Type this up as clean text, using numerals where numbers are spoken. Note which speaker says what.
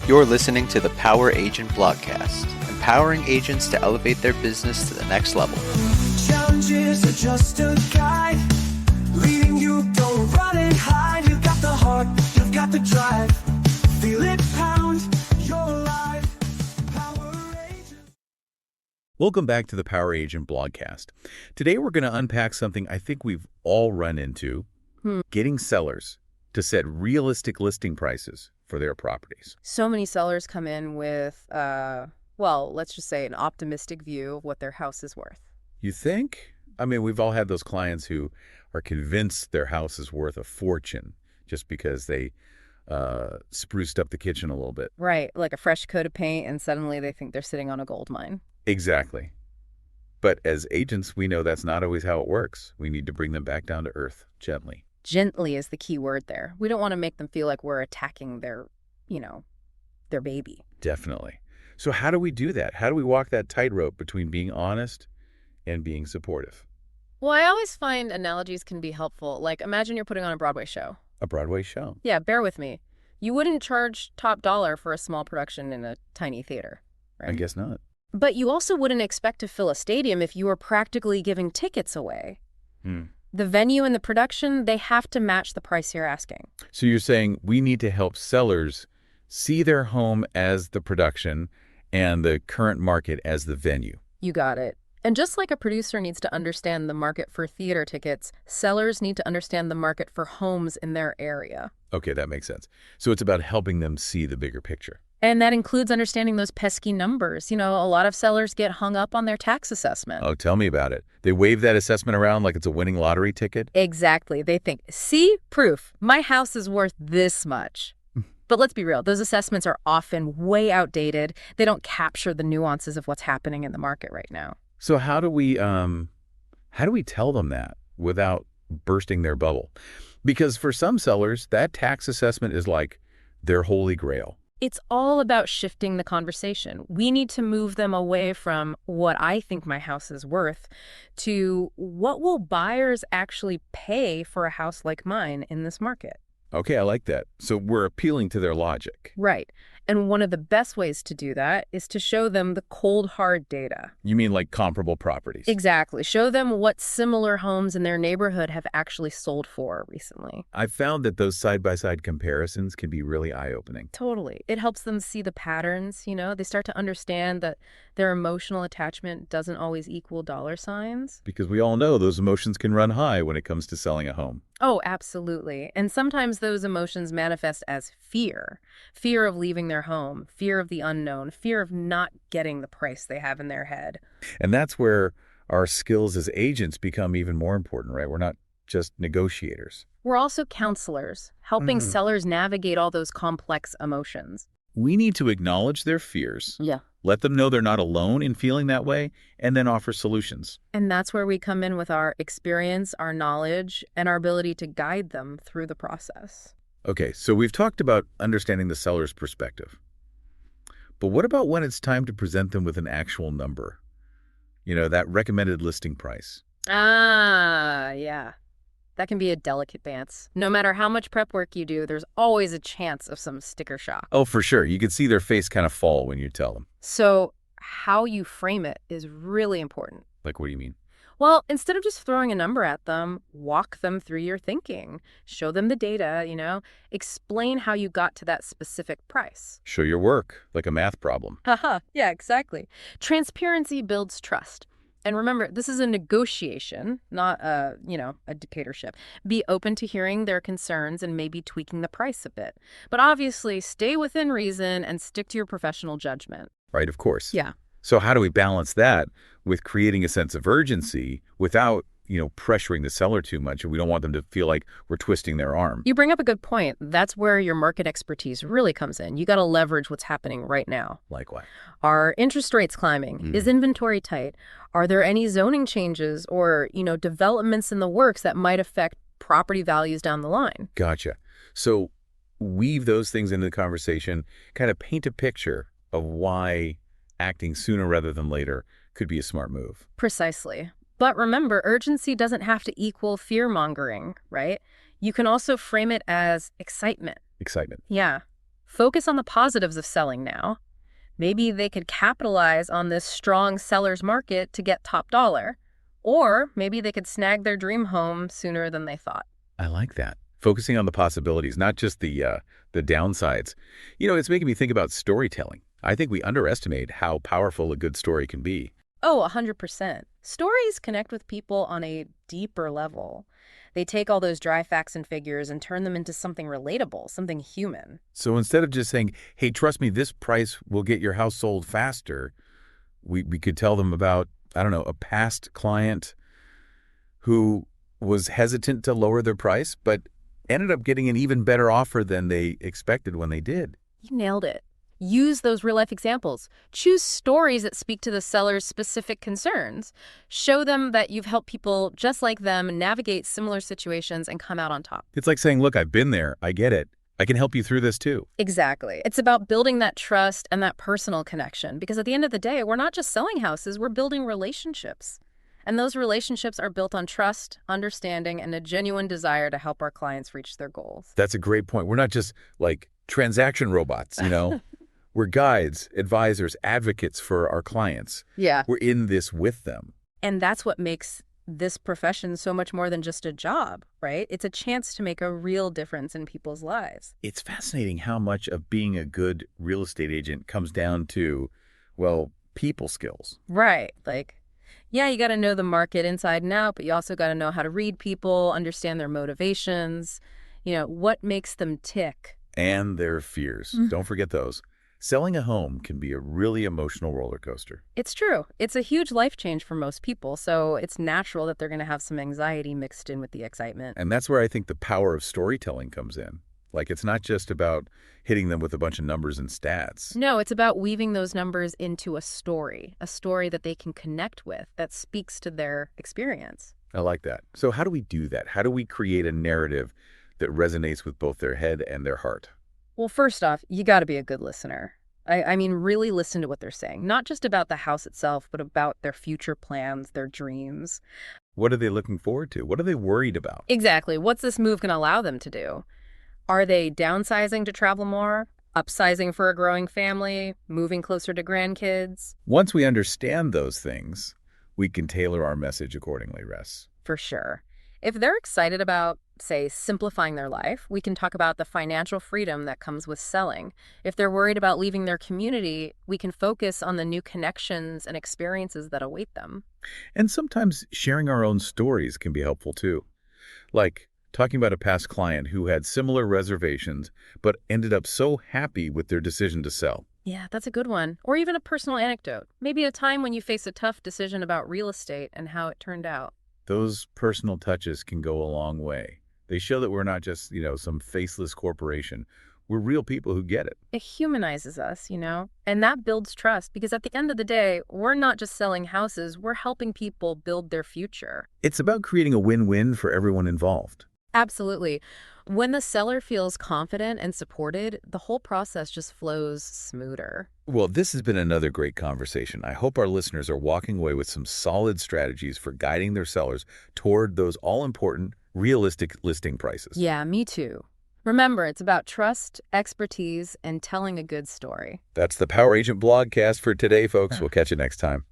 Speaker 1: You're listening to the PowerAgent Blogcast, empowering agents to elevate their business to the next level.
Speaker 2: Challenges are just a guide, leading you, don't run and hide. You've got the heart, you've got the drive, feel it pound, you're alive. PowerAgent.
Speaker 3: Welcome back to the PowerAgent Blogcast. Today we're going to unpack something I think we've all run into, getting sellers to set realistic listing prices for their properties.
Speaker 4: So many sellers come in with, let's just say an optimistic view of what their house is worth.
Speaker 3: You think? I mean, we've all had those clients who are convinced their house is worth a fortune just because they spruced up the kitchen a little bit.
Speaker 4: Right, like a fresh coat of paint, and suddenly they think they're sitting on a gold mine.
Speaker 3: Exactly. But as agents, we know that's not always how it works. We need to bring them back down to earth gently.
Speaker 4: Gently is the key word there. We don't want to make them feel like we're attacking their baby.
Speaker 3: Definitely. So how do we do that? How do we walk that tightrope between being honest and being supportive?
Speaker 4: Well, I always find analogies can be helpful. Like, imagine you're putting on a Broadway show.
Speaker 3: A Broadway show.
Speaker 4: Yeah, bear with me. You wouldn't charge top dollar for a small production in a tiny theater, right?
Speaker 3: I guess not.
Speaker 4: But you also wouldn't expect to fill a stadium if you were practically giving tickets away. The venue and the production, they have to match the price you're asking.
Speaker 3: So you're saying we need to help sellers see their home as the production and the current market as the venue.
Speaker 4: You got it. And just like a producer needs to understand the market for theater tickets, sellers need to understand the market for homes in their area.
Speaker 3: Okay, that makes sense. So it's about helping them see the bigger picture.
Speaker 4: And that includes understanding those pesky numbers. You know, a lot of sellers get hung up on their tax assessment.
Speaker 3: Oh, tell me about it. They wave that assessment around like it's a winning lottery ticket?
Speaker 4: Exactly. They think, see, proof, my house is worth this much. But let's be real, those assessments are often way outdated. They don't capture the nuances of what's happening in the market right now.
Speaker 3: So how do we tell them that without bursting their bubble? Because for some sellers, that tax assessment is like their holy grail.
Speaker 4: It's all about shifting the conversation. We need to move them away from what I think my house is worth to what will buyers actually pay for a house like mine in this market.
Speaker 3: Okay, I like that. So we're appealing to their logic.
Speaker 4: Right. And one of the best ways to do that is to show them the cold, hard data.
Speaker 3: You mean like comparable properties?
Speaker 4: Exactly. Show them what similar homes in their neighborhood have actually sold for recently.
Speaker 3: I've found that those side-by-side comparisons can be really eye-opening.
Speaker 4: Totally. It helps them see the patterns, They start to understand that their emotional attachment doesn't always equal dollar signs.
Speaker 3: Because we all know those emotions can run high when it comes to selling a home.
Speaker 4: Oh, absolutely. And sometimes those emotions manifest as fear. Fear of leaving their home, fear of the unknown, fear of not getting the price they have in their head.
Speaker 3: And that's where our skills as agents become even more important, right? We're not just negotiators.
Speaker 4: We're also counselors, helping sellers navigate all those complex emotions.
Speaker 3: We need to acknowledge their fears.
Speaker 4: Yeah.
Speaker 3: Let them know they're not alone in feeling that way, and then offer solutions.
Speaker 4: And that's where we come in with our experience, our knowledge, and our ability to guide them through the process.
Speaker 3: Okay, so we've talked about understanding the seller's perspective. But what about when it's time to present them with an actual number? That recommended listing price.
Speaker 4: Yeah. That can be a delicate dance. No matter how much prep work you do, there's always a chance of some sticker shock.
Speaker 3: Oh, for sure. You can see their face kind of fall when you tell them.
Speaker 4: So how you frame it is really important.
Speaker 3: Like, what do you mean?
Speaker 4: Well, instead of just throwing a number at them, walk them through your thinking. Show them the data, Explain how you got to that specific price.
Speaker 3: Show your work, like a math problem.
Speaker 4: Haha, yeah, exactly. Transparency builds trust. And remember, this is a negotiation, not a dictatorship. Be open to hearing their concerns and maybe tweaking the price a bit. But obviously, stay within reason and stick to your professional judgment.
Speaker 3: Right, of course.
Speaker 4: Yeah.
Speaker 3: So how do we balance that with creating a sense of urgency without, pressuring the seller too much? And we don't want them to feel like we're twisting their arm.
Speaker 4: You bring up a good point. That's where your market expertise really comes in. You got to leverage what's happening right now.
Speaker 3: Like what?
Speaker 4: Are interest rates climbing? Is inventory tight? Are there any zoning changes or, developments in the works that might affect property values down the line?
Speaker 3: Gotcha. So weave those things into the conversation, kind of paint a picture of why acting sooner rather than later could be a smart move.
Speaker 4: Precisely. But remember, urgency doesn't have to equal fear-mongering, right? You can also frame it as excitement.
Speaker 3: Excitement.
Speaker 4: Yeah. Focus on the positives of selling now. Maybe they could capitalize on this strong seller's market to get top dollar. Or maybe they could snag their dream home sooner than they thought.
Speaker 3: I like that. Focusing on the possibilities, not just the downsides. It's making me think about storytelling. I think we underestimate how powerful a good story can be.
Speaker 4: Oh, 100%. Stories connect with people on a deeper level. They take all those dry facts and figures and turn them into something relatable, something human.
Speaker 3: So instead of just saying, hey, trust me, this price will get your house sold faster, we could tell them about, I don't know, a past client who was hesitant to lower their price, but ended up getting an even better offer than they expected when they did.
Speaker 4: You nailed it. Use those real-life examples. Choose stories that speak to the seller's specific concerns. Show them that you've helped people just like them navigate similar situations and come out on top.
Speaker 3: It's like saying, look, I've been there. I get it. I can help you through this too.
Speaker 4: Exactly. It's about building that trust and that personal connection, because at the end of the day, we're not just selling houses, we're building relationships. And those relationships are built on trust, understanding, and a genuine desire to help our clients reach their goals.
Speaker 3: That's a great point. We're not just like transaction robots, We're guides, advisors, advocates for our clients.
Speaker 4: Yeah.
Speaker 3: We're in this with them.
Speaker 4: And that's what makes this profession so much more than just a job, right? It's a chance to make a real difference in people's lives.
Speaker 3: It's fascinating how much of being a good real estate agent comes down to, well, people skills.
Speaker 4: Right. Yeah, you got to know the market inside and out, but you also got to know how to read people, understand their motivations, what makes them tick.
Speaker 3: And their fears. Don't forget those. Selling a home can be a really emotional roller coaster.
Speaker 4: It's true. It's a huge life change for most people, so it's natural that they're going to have some anxiety mixed in with the excitement.
Speaker 3: And that's where I think the power of storytelling comes in. It's not just about hitting them with a bunch of numbers and stats.
Speaker 4: No, it's about weaving those numbers into a story that they can connect with, that speaks to their experience.
Speaker 3: I like that. So how do we do that? How do we create a narrative that resonates with both their head and their heart?
Speaker 4: Well, first off, you got to be a good listener. I mean, really listen to what they're saying, not just about the house itself, but about their future plans, their dreams.
Speaker 3: What are they looking forward to? What are they worried about?
Speaker 4: Exactly. What's this move going to allow them to do? Are they downsizing to travel more? Upsizing for a growing family? Moving closer to grandkids?
Speaker 3: Once we understand those things, we can tailor our message accordingly, Russ.
Speaker 4: For sure. If they're excited about, say, simplifying their life, we can talk about the financial freedom that comes with selling. If they're worried about leaving their community, we can focus on the new connections and experiences that await them.
Speaker 3: And sometimes sharing our own stories can be helpful too. Like talking about a past client who had similar reservations, but ended up so happy with their decision to sell.
Speaker 4: Yeah, that's a good one. Or even a personal anecdote. Maybe a time when you face a tough decision about real estate and how it turned out.
Speaker 3: Those personal touches can go a long way. They show that we're not just, some faceless corporation. We're real people who get it.
Speaker 4: It humanizes us, and that builds trust, because at the end of the day, we're not just selling houses, we're helping people build their future.
Speaker 3: It's about creating a win-win for everyone involved.
Speaker 4: Absolutely. When the seller feels confident and supported, the whole process just flows smoother.
Speaker 3: Well, this has been another great conversation. I hope our listeners are walking away with some solid strategies for guiding their sellers toward those all-important, realistic listing prices.
Speaker 4: Yeah, me too. Remember, it's about trust, expertise, and telling a good story.
Speaker 3: That's the PowerAgent Blogcast for today, folks. We'll catch you next time.